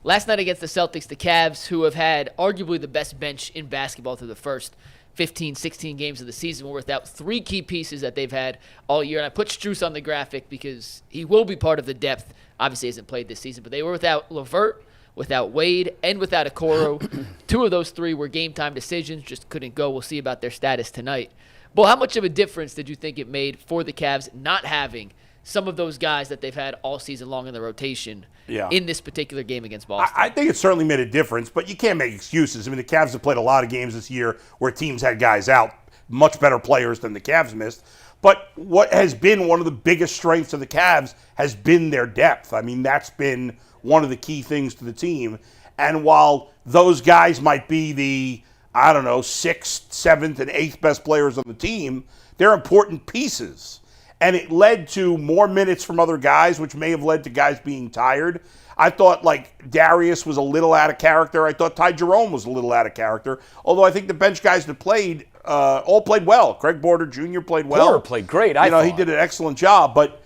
last night against the Celtics, the Cavs, who have had arguably the best bench in basketball through the first 15, 16 games of the season, were without three key pieces that they've had all year. And I put Strus on the graphic because he will be part of the depth. Obviously, hasn't played this season, but they were without Levert, without Wade, and without Okoro. Two of those three were game-time decisions, just couldn't go. We'll see about their status tonight. But how much of a difference did you think it made for the Cavs not having some of those guys that they've had all season long in the rotation in this particular game against Boston? I think it certainly made a difference, but you can't make excuses. I mean, the Cavs have played a lot of games this year where teams had guys out, much better players than the Cavs missed. But what has been one of the biggest strengths of the Cavs has been their depth. I mean, that's been one of the key things to the team. And while those guys might be the, 6th, 7th, and 8th best players on the team, they're important pieces. And it led to more minutes from other guys, which may have led to guys being tired. I thought, Darius was a little out of character. I thought Ty Jerome was a little out of character. Although I think the bench guys that played all played well. Craig Porter Jr. played well. Porter played great, I thought. He did an excellent job. But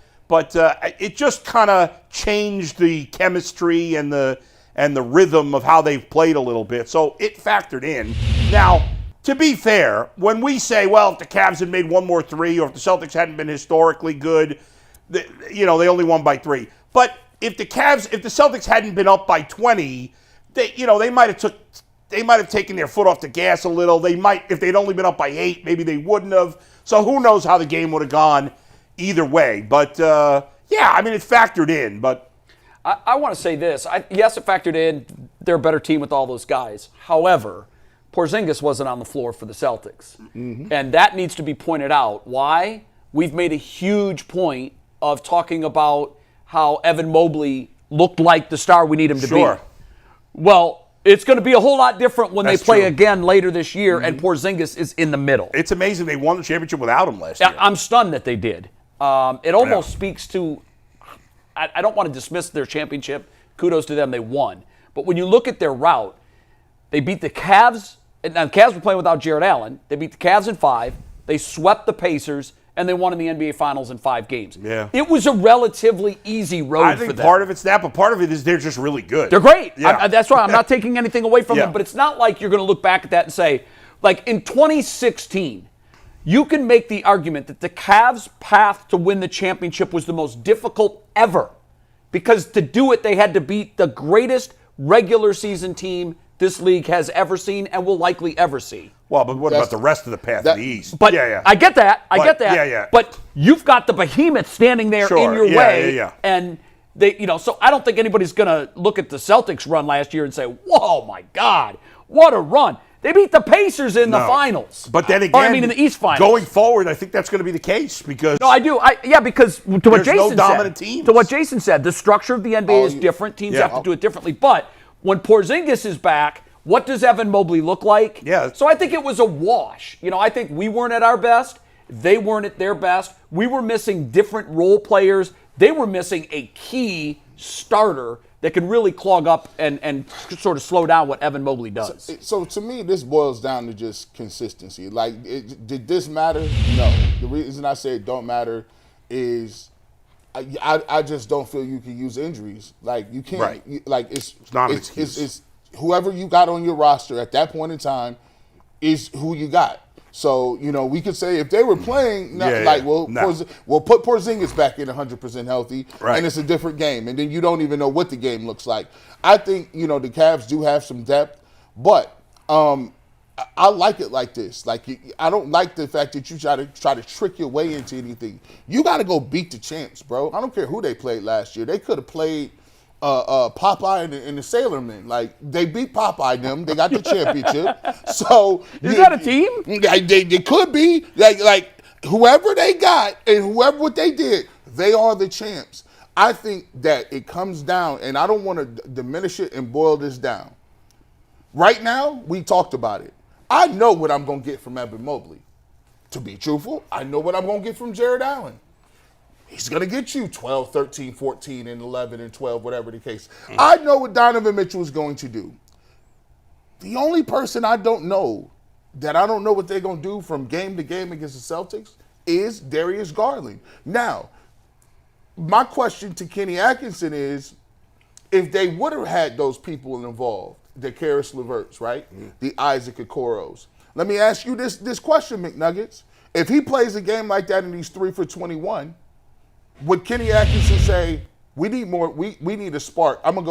it just kind of changed the chemistry and the rhythm of how they've played a little bit. So it factored in. Now, to be fair, when we say, well, if the Cavs had made one more three or if the Celtics hadn't been historically good, they only won by 3. But if the Celtics hadn't been up by 20, they might have taken their foot off the gas a little. They might, if they'd only been up by 8, maybe they wouldn't have. So who knows how the game would have gone either way. But, it factored in. But I want to say this. Yes, it factored in. They're a better team with all those guys. However, Porzingis wasn't on the floor for the Celtics. Mm-hmm. And that needs to be pointed out. Why? We've made a huge point of talking about how Evan Mobley looked like the star we need him to be. Well, it's going to be a whole lot different when they play again later this year, and Porzingis is in the middle. It's amazing they won the championship without him last year. I'm stunned that they did. It almost speaks to, I don't want to dismiss their championship. Kudos to them, they won. But when you look at their route, they beat the Cavs. Now, the Cavs were playing without Jared Allen. They beat the Cavs in 5. They swept the Pacers, and they won in the NBA Finals in 5 games. Yeah. It was a relatively easy road for them. I think part of it's that, but part of it is they're just really good. They're great. Yeah. That's why I'm not taking anything away from them, but it's not like you're going to look back at that and say, in 2016, you can make the argument that the Cavs' path to win the championship was the most difficult ever, because to do it, they had to beat the greatest regular season team this league has ever seen and will likely ever see. Well, but what about the rest of the path in the East? But I get that. I get that. Yeah. But you've got the behemoth standing there in your way. Yeah. And they, so I don't think anybody's going to look at the Celtics run last year and say, "Whoa, my God, what a run!" They beat the Pacers in the finals. But then again, in the East Finals. Going forward, I think that's going to be the case because I do. Because to what Jason no dominant teams. To what Jason said, the structure of the NBA is different. Teams have to do it differently. But when Porzingis is back, what does Evan Mobley look like? Yeah. So I think it was a wash. I think we weren't at our best. They weren't at their best. We were missing different role players. They were missing a key starter that can really clog up and sort of slow down what Evan Mobley does. So to me, this boils down to just consistency. Did this matter? No. The reason I say it don't matter is I just don't feel you can use injuries. You can't. Right. It's not an excuse. It's whoever you got on your roster at that point in time is who you got. So, we could say if they were playing, we'll put Porzingis back in 100% healthy, and it's a different game. And then you don't even know what the game looks like. I think, the Cavs do have some depth, but I like it like this. I don't like the fact that you try to trick your way into anything. You got to go beat the champs, bro. I don't care who they played last year. They could have played Popeye and the Sailormen. They beat Popeye them. They got the championship. So is that a team? They could be. Whoever they got and what they did, they are the champs. I think that it comes down, and I don't want to diminish it and boil this down. Right now, we talked about it. I know what I'm going to get from Evan Mobley. To be truthful, I know what I'm going to get from Jared Allen. He's going to get you 12, 13, 14, and 11, and 12, whatever the case. I know what Donovan Mitchell is going to do. The only person I don't know what they're going to do from game to game against the Celtics is Darius Garland. Now, my question to Kenny Atkinson is, if they would have had those people involved, the Caris Leverts, right? The Isaac Okoros. Let me ask you this question, McNuggets. If he plays a game like that and he's 3 for 21, would Kenny Atkinson say, we need more, we need a spark? I'm gonna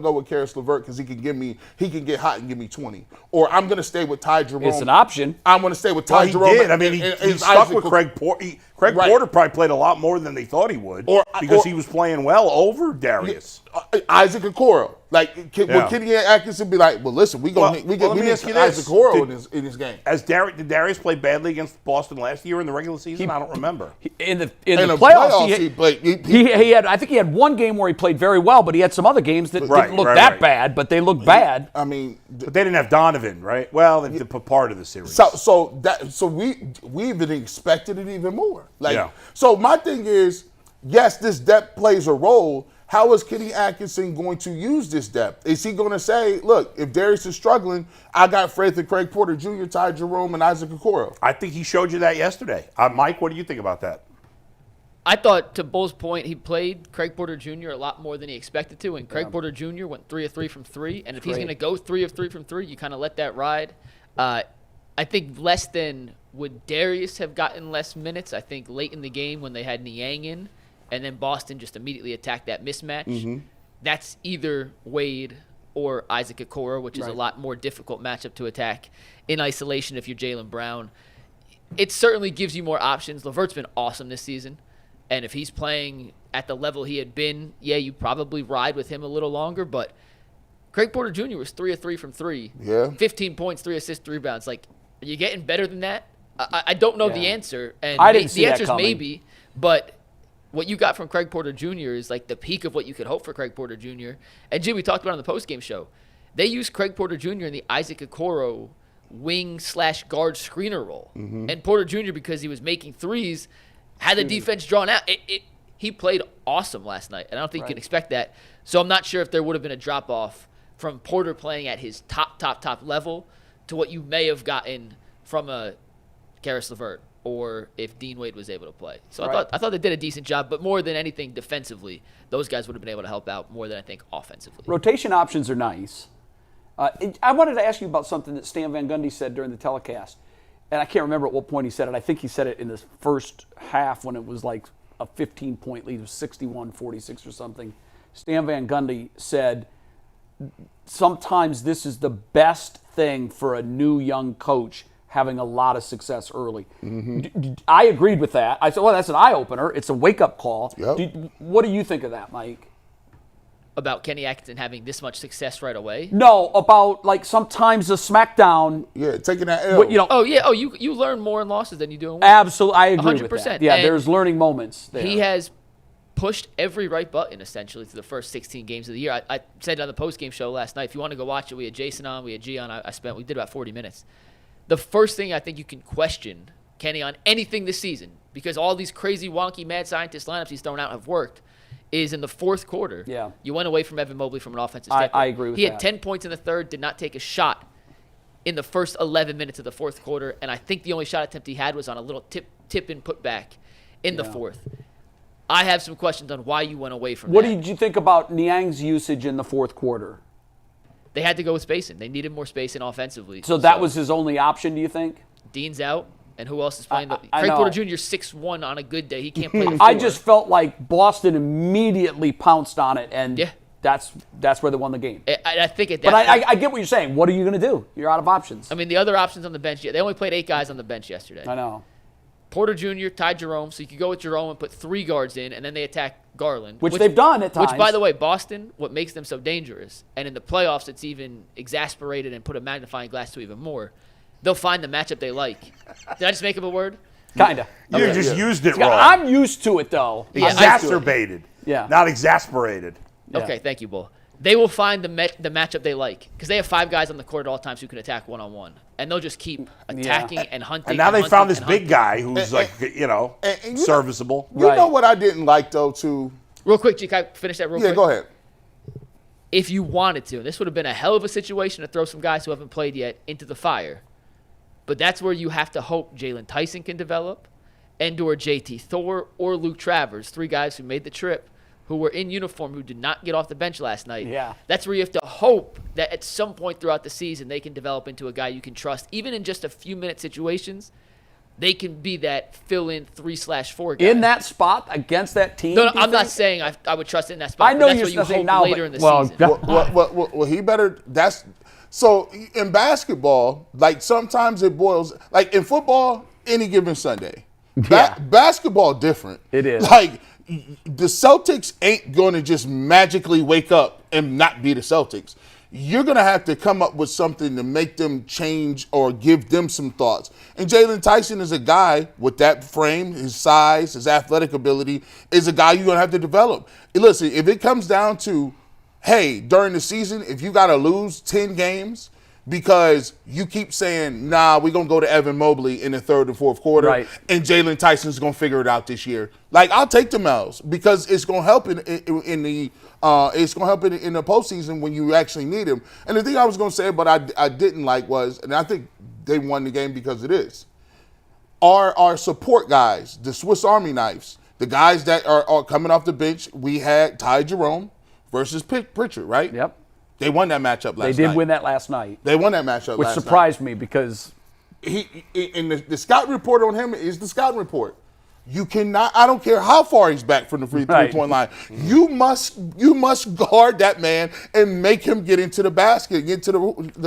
go with Caris Levert because he can get hot and give me 20. Or I'm gonna stay with Ty Jerome. It's an option. I'm gonna stay with Ty He Jerome. did. I mean, he stuck with Craig Porter. Craig Porter probably played a lot more than they thought he would because he was playing well over Darius. Isaac Okoro. Like, would Kenny Atkinson be like, well, listen, we need Isaac Okoro in this game? Did Darius play badly against Boston last year in the regular season? I don't remember. In the playoffs, he had. I think he had one game where he played very well, but he had some other games that didn't look that bad, but they looked bad. I mean, but they didn't have Donovan, right? Well, they part of the series. So we even expected it even more. So my thing is, yes, this depth plays a role. How is Kenny Atkinson going to use this depth? Is he going to say, look, if Darius is struggling, I got faith in Craig Porter Jr., Ty Jerome, and Isaac Okoro? I think he showed you that yesterday. Mike, what do you think about that? I thought, to Bull's point, he played Craig Porter Jr. a lot more than he expected to, and Craig Porter Jr. went 3 of 3 from 3, and if he's going to go 3 of 3 from 3, you kind of let that ride. I think less than would Darius have gotten less minutes. I think late in the game when they had Niang in, and then Boston just immediately attacked that mismatch. That's either Wade or Isaac Okoro, which is a lot more difficult matchup to attack in isolation if you're Jaylen Brown. It certainly gives you more options. Levert's been awesome this season, and if he's playing at the level he had been, you probably ride with him a little longer, but Craig Porter Jr. was 3 of 3 from 3. 15 points, 3 assists, 3 rebounds. Like, are you getting better than that? I don't know the answer, and I didn't see the that answer is coming. maybe, but what you got from Craig Porter Jr. is like the peak of what you could hope for Craig Porter Jr. And Jim, we talked about on the postgame show. They used Craig Porter Jr. in the Isaac Okoro wing/guard screener role. And Porter Jr., because he was making threes, had the defense drawn out. He played awesome last night, and I don't think you can expect that. So I'm not sure if there would have been a drop-off from Porter playing at his top level to what you may have gotten from a Caris Levert, or if Dean Wade was able to play. So I thought they did a decent job, but more than anything defensively, those guys would have been able to help out more than I think offensively. Rotation options are nice. I wanted to ask you about something that Stan Van Gundy said during the telecast, and I can't remember at what point he said it. I think he said it in the first half when it was like a 15-point lead of 61-46 or something. Stan Van Gundy said, sometimes this is the best thing for a new young coach, having a lot of success early. I agreed with that. I said, well, that's an eye-opener. It's a wake-up call. What do you think of that, Mike? About Kenny Atkinson having this much success right away? No, about like sometimes a smackdown. Yeah, taking that L. You learn more in losses than you do in wins. Absolutely, I agree 100%. with that. Yeah, And there's learning moments there. He has pushed every right button, essentially, through the first 16 games of the year. I said on the postgame show last night, if you want to go watch it, we had Jason on, we had G on. We did about 40 minutes. The first thing I think you can question Kenny on anything this season, because all these crazy, wonky, mad scientist lineups he's thrown out have worked, is in the fourth quarter. Yeah. You went away from Evan Mobley from an offensive standpoint. I agree with that. He had 10 points in the third, did not take a shot in the first 11 minutes of the fourth quarter, and I think the only shot attempt he had was on a little tip and put back in the fourth. I have some questions on why you went away from that. What did you think about Niang's usage in the fourth quarter? They had to go with spacing. They needed more spacing offensively. So that was his only option, do you think? Dean's out, and who else is playing? Craig Porter Jr. 6'1" on a good day. He can't play the floor. I just felt like Boston immediately pounced on it, and that's where they won the game. I think at that But point, I get what you're saying. What are you going to do? You're out of options. I mean, the other options on the bench, they only played 8 guys on the bench yesterday. I know. Porter Jr., Ty Jerome, so you could go with Jerome and put 3 guards in, and then they attack Garland. Which they've done at times. Which, by the way, Boston, what makes them so dangerous, and in the playoffs it's even exasperated and put a magnifying glass to even more, they'll find the matchup they like. Did I just make up a word? Kind of. You just used it wrong. I'm used to it, though. Exacerbated. Yeah. Not exasperated. Yeah. Okay, thank you, Bull. They will find the matchup they like, because they have 5 guys on the court at all times who can attack one-on-one, and they'll just keep attacking and hunting. And now they found this big hunting. guy who's serviceable. You know what I didn't like, though, too? Real quick, G, can I finish that real quick? Yeah, go ahead. If you wanted to, this would have been a hell of a situation to throw some guys who haven't played yet into the fire. But that's where you have to hope Jalen Tyson can develop, and or JT Thor or Luke Travers, 3 guys who made the trip, who were in uniform who did not get off the bench last night. Yeah. That's where you have to hope that at some point throughout the season they can develop into a guy you can trust. Even in just a few-minute situations, they can be that fill-in 3/4 guy. In that spot against that team? No, do you I'm not think? saying I would trust it in that spot. I know but you're that's what you saying hope now, later but- in the well, season. Well, he better. That's so in basketball. Like sometimes it boils. Like in football, any given Sunday. Yeah. Basketball different. It is. Like the Celtics ain't going to just magically wake up and not be the Celtics. You're going to have to come up with something to make them change or give them some thoughts. And Jalen Tyson is a guy with that frame, his size, his athletic ability, is a guy you're going to have to develop. And listen, if it comes down to, hey, during the season, if you got to lose 10 games because you keep saying, nah, we're going to go to Evan Mobley in the third and fourth quarter, Right. and Jalen Tyson's going to figure it out this year. Like, I'll take the L's because it's going to help in the postseason when you actually need him. And the thing I was going to say, but I didn't like was, and I think they won the game because of this, our support guys, the Swiss Army knives, the guys that are coming off the bench. We had Ty Jerome versus Pritchard, right? Yep. They won that matchup last night. They did win that last night, They won that matchup which last night. surprised me because And the scouting report on him is the scouting report. You cannot. I don't care how far he's back from the Right. three-point line. You must guard that man and make him get into the basket, get to the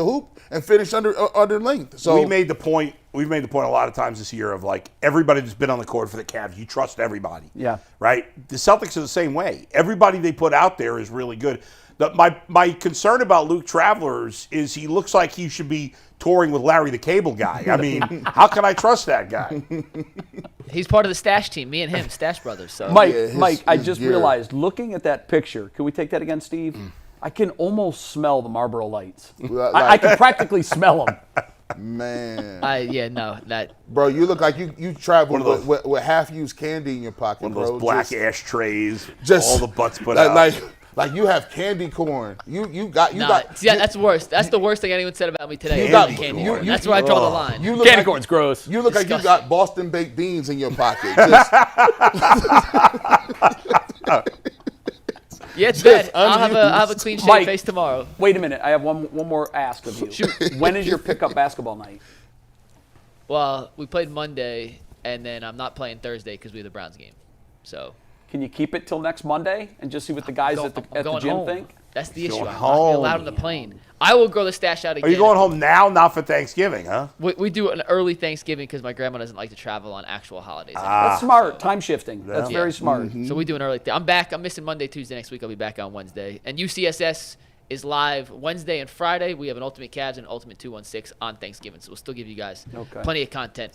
hoop, and finish under length. So we made the point. We've made the point a lot of times this year of like everybody that's been on the court for the Cavs. You trust everybody. Yeah. Right. The Celtics are the same way. Everybody they put out there is really good. My concern about Luke Travelers is he looks like he should be touring with Larry the Cable Guy. I mean, how can I trust that guy? He's part of the stash team. Me and him, Stash Brothers. So Mike, Yeah, I his just gear. realized, looking at that picture, can we take that again, Steve? I can almost smell the Marlboro Lights. I can practically smell them. man, Bro, you look like you travel One of those- with half-used candy in your pocket, One of bro. those black Just- ashtrays, just all the butts put like, out. Like you have candy corn. You got. yeah, that's worse. That's the worst thing anyone said about me today. You is got- candy you- corn. you- That's where I draw the line. You look Candy like, corn's gross. You look like you Disgusting. got Boston baked beans in your pocket. Just, Yeah, it's bad. Just I'll have a clean shave Mike. face tomorrow. Wait a minute. I have one more ask of you. When is your pickup basketball night? Well, we played Monday, and then I'm not playing Thursday because we have the Browns game. So Can you keep it till next Monday and just see what the guys at the going gym home. think? That's the issue. Going I'm not gonna be allowed home. on the plane. I will grow the stash out again. Are you going home now, not for Thanksgiving, huh? We do an early Thanksgiving because my grandma doesn't like to travel on actual holidays. That's smart. Time shifting. That's Yeah. very smart. So we do an early thing. I'm back. I'm missing Monday, Tuesday next week. I'll be back on Wednesday. And UCSS is live Wednesday and Friday. We have an Ultimate Cavs and Ultimate 216 on Thanksgiving. So we'll still give you guys Okay. plenty of content.